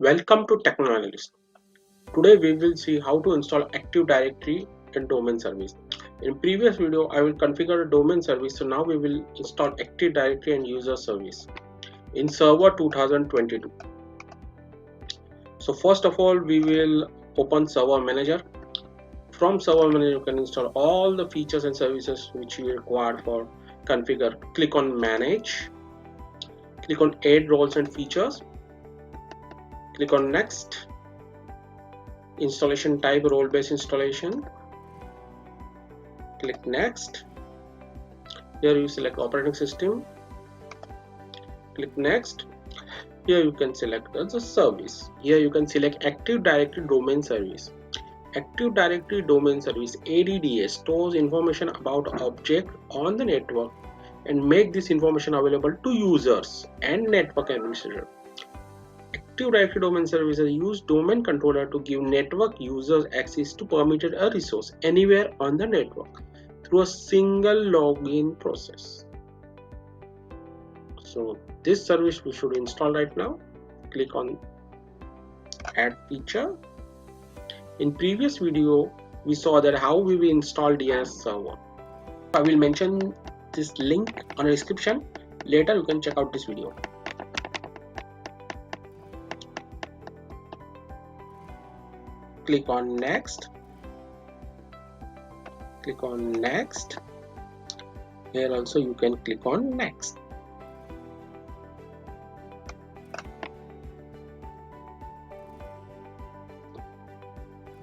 Welcome to Techno Analyst. Today we will see how to install Active Directory and domain service. In previous video I will configure a domain service, so now we will install Active Directory and user service in server 2022. So first of all we will open server manager. From server manager you can install all the features and services which you require for configure. Click on manage, click on add roles and features, click on next. Installation type role-based installation, click next. Here you select operating system, click next. Here you can select the service. Here you can select Active Directory Domain Service. Active Directory Domain Service (ADDS) stores information about object on the network and make this information available to users and network administrator. Active Directory Domain Services use domain controller to give network users access to permitted a resource anywhere on the network through a single login process. So this service we should install right now. Click on add feature. In previous video we saw that how we will install DNS server. I will mention this link on the description. Later you can check out this video. Click on next. Click on next. Here also you can click on next.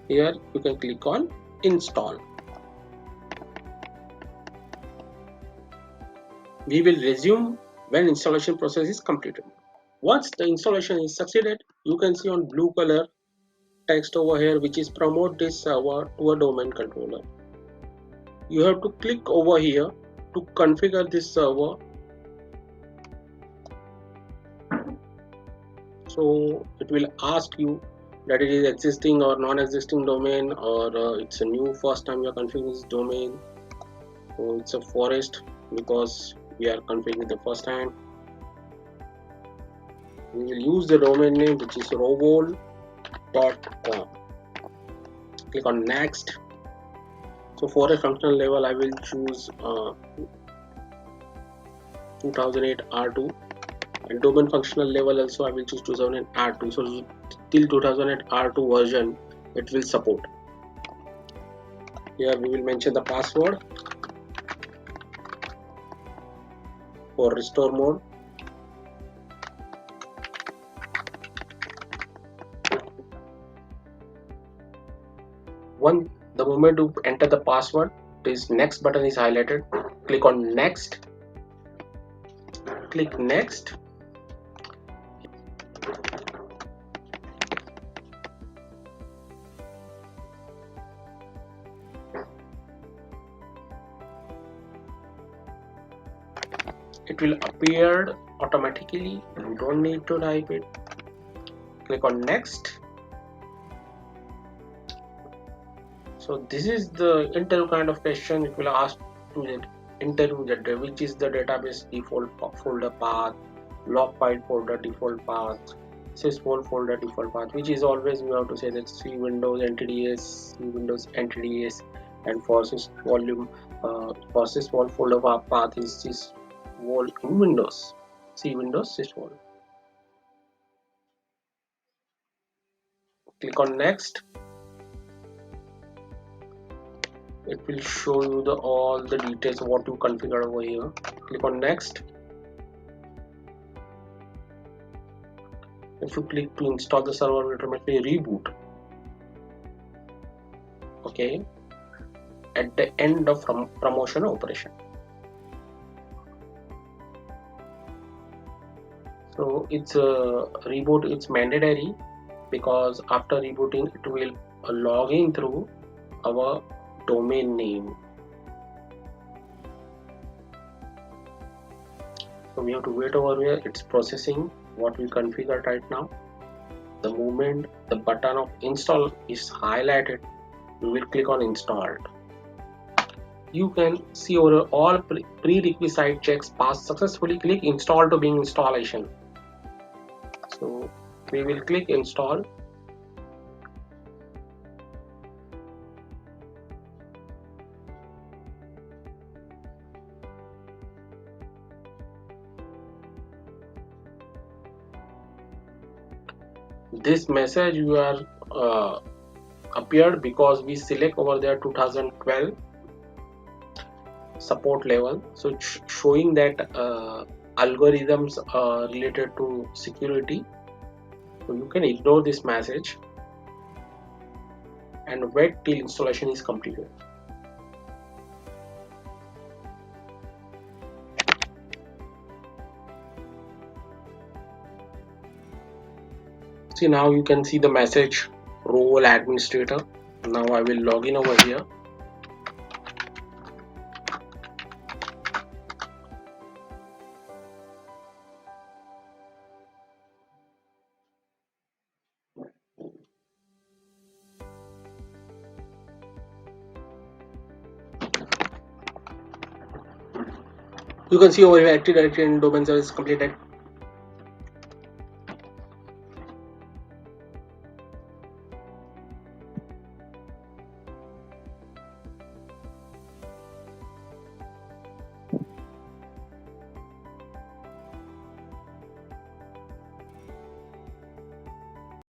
Here you can click on install. We will resume when installation process is completed. Once the installation is succeeded, you can see on blue color text over here which is promote this server to a domain controller. You have to click over here to configure this server. So it will ask you that it is existing or non-existing domain, or it's a new first time you are configuring this domain. So it's a forest because we are configuring the first time. We will use the domain name which is rovol.com. Click on next. So for a functional level I will choose 2008 R2, and domain functional level also I will choose 2008 R2. So till 2008 R2 version it will support. Here we will mention the password for restore mode. The moment you enter the password, this next button is highlighted. Click on next. Click next. It will appear automatically. You don't need to type it. Click on next. So this is the interview kind of question. It will ask to the interview that which is the database default folder path, log file folder default path, sysvol folder default path, which is always we have to say that C Windows NTDS, and for sysvol folder path is sysvol in Windows, C Windows sysvol. Click on next. It will show you all the details of what you configure over here. Click on next. If you click to install the server, it will automatically reboot. Okay, at the end of promotion operation. So it's a reboot, it's mandatory because after rebooting it will log in through our domain name. So we have to wait over here. It's processing what we configured right now. The moment the button of install is highlighted, we will click on installed. You can see over all prerequisite checks passed successfully. Click install to begin installation. So We will click install. This message you are appeared because we select over there 2012 support level, so showing that algorithms related to security. So you can ignore this message and wait till installation is completed. See, now you can see the message role administrator. Now I will log in over here. You can see over here Active Directory and domain service completed.